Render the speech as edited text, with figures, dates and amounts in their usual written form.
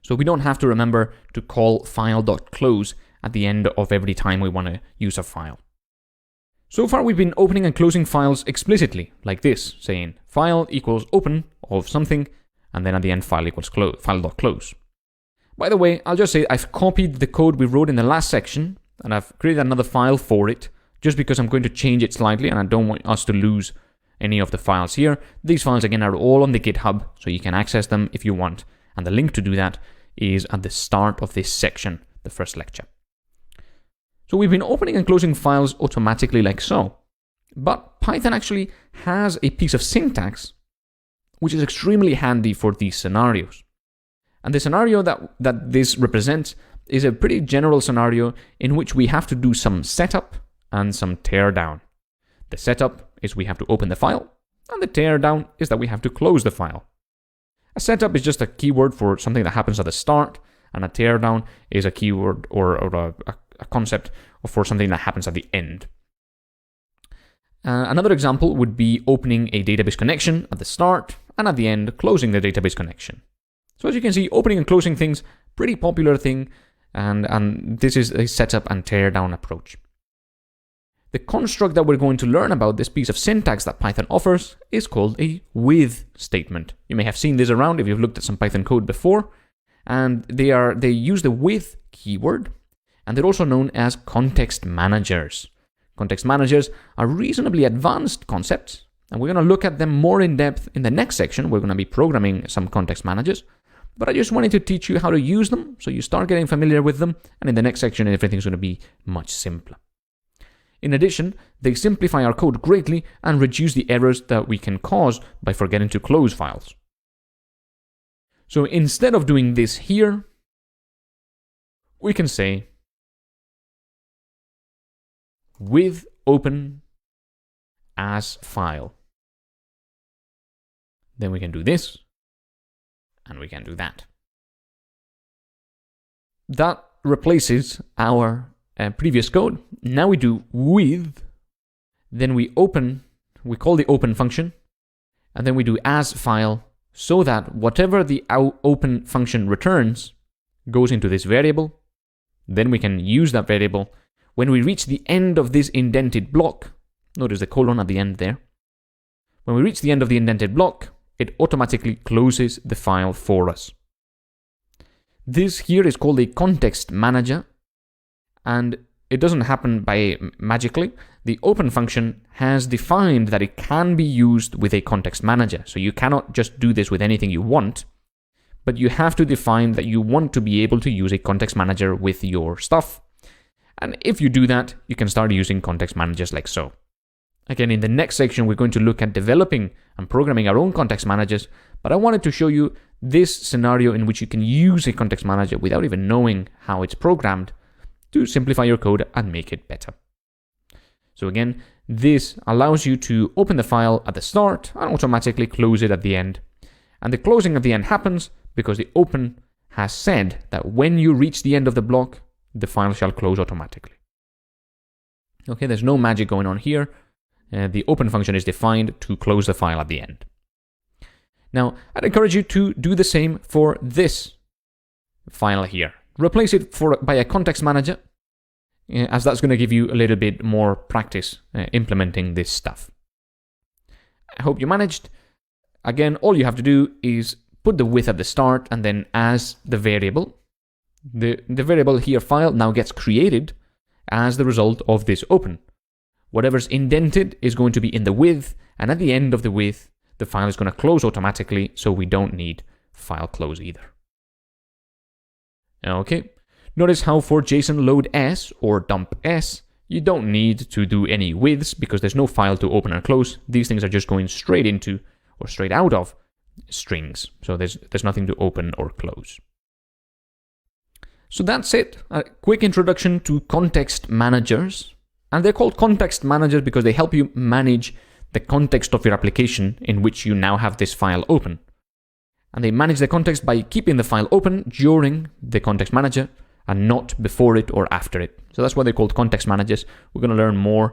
so we don't have to remember to call file.close at the end of every time we want to use a file. So far we've been opening and closing files explicitly, like this, saying file equals open of something, and then at the end file equals file.close. By the way, I'll just say I've copied the code we wrote in the last section, and I've created another file for it, just because I'm going to change it slightly, and I don't want us to lose any of the files here. These files, again, are all on the GitHub, so you can access them if you want, and the link to do that is at the start of this section, the first lecture. So we've been opening and closing files automatically like so, but Python actually has a piece of syntax which is extremely handy for these scenarios. And the scenario that this represents is a pretty general scenario in which we have to do some setup and some teardown. The setup is we have to open the file, and the teardown is that we have to close the file. A setup is just a keyword for something that happens at the start, and a teardown is a keyword or a concept for something that happens at the end. Another example would be opening a database connection at the start, and at the end, closing the database connection. So as you can see, opening and closing things, pretty popular thing, and this is a setup and teardown approach. The construct that we're going to learn about, this piece of syntax that Python offers, is called a with statement. You may have seen this around if you've looked at some Python code before, and they use the with keyword, and they're also known as context managers. Context managers are reasonably advanced concepts, and we're going to look at them more in depth in the next section. We're going to be programming some context managers, but I just wanted to teach you how to use them so you start getting familiar with them, and in the next section everything's going to be much simpler. In addition, they simplify our code greatly and reduce the errors that we can cause by forgetting to close files. So instead of doing this here, we can say with open as file. Then we can do this, and we can do that. That replaces our previous code. Now we do with, then we call the open function, and then we do as file, so that whatever the open function returns goes into this variable. Then we can use that variable. When we reach the end of this indented block, notice the colon at the end there. When we reach the end of the indented block, it automatically closes the file for us. This here is called a context manager, and it doesn't happen by magically. The open function has defined that it can be used with a context manager, so you cannot just do this with anything you want, but you have to define that you want to be able to use a context manager with your stuff. And if you do that, you can start using context managers like so. Again, in the next section, we're going to look at developing and programming our own context managers, but I wanted to show you this scenario in which you can use a context manager without even knowing how it's programmed to simplify your code and make it better. So again, this allows you to open the file at the start and automatically close it at the end. And the closing at the end happens because the open has said that when you reach the end of the block, the file shall close automatically. Okay, there's no magic going on here. The open function is defined to close the file at the end. Now, I'd encourage you to do the same for this file here. Replace it by a context manager, as that's going to give you a little bit more practice implementing this stuff. I hope you managed. Again, all you have to do is put the with at the start and then as the variable. The variable here, file, now gets created as the result of this open. Whatever's indented is going to be in the with, and at the end of the with, the file is going to close automatically, so we don't need file close either. Okay, notice how for JSON load S or dump S, you don't need to do any withs because there's no file to open or close. These things are just going straight into or straight out of strings, so there's nothing to open or close. So that's it, a quick introduction to context managers. And they're called context managers because they help you manage the context of your application in which you now have this file open. And they manage the context by keeping the file open during the context manager and not before it or after it. So that's why they're called context managers. We're going to learn more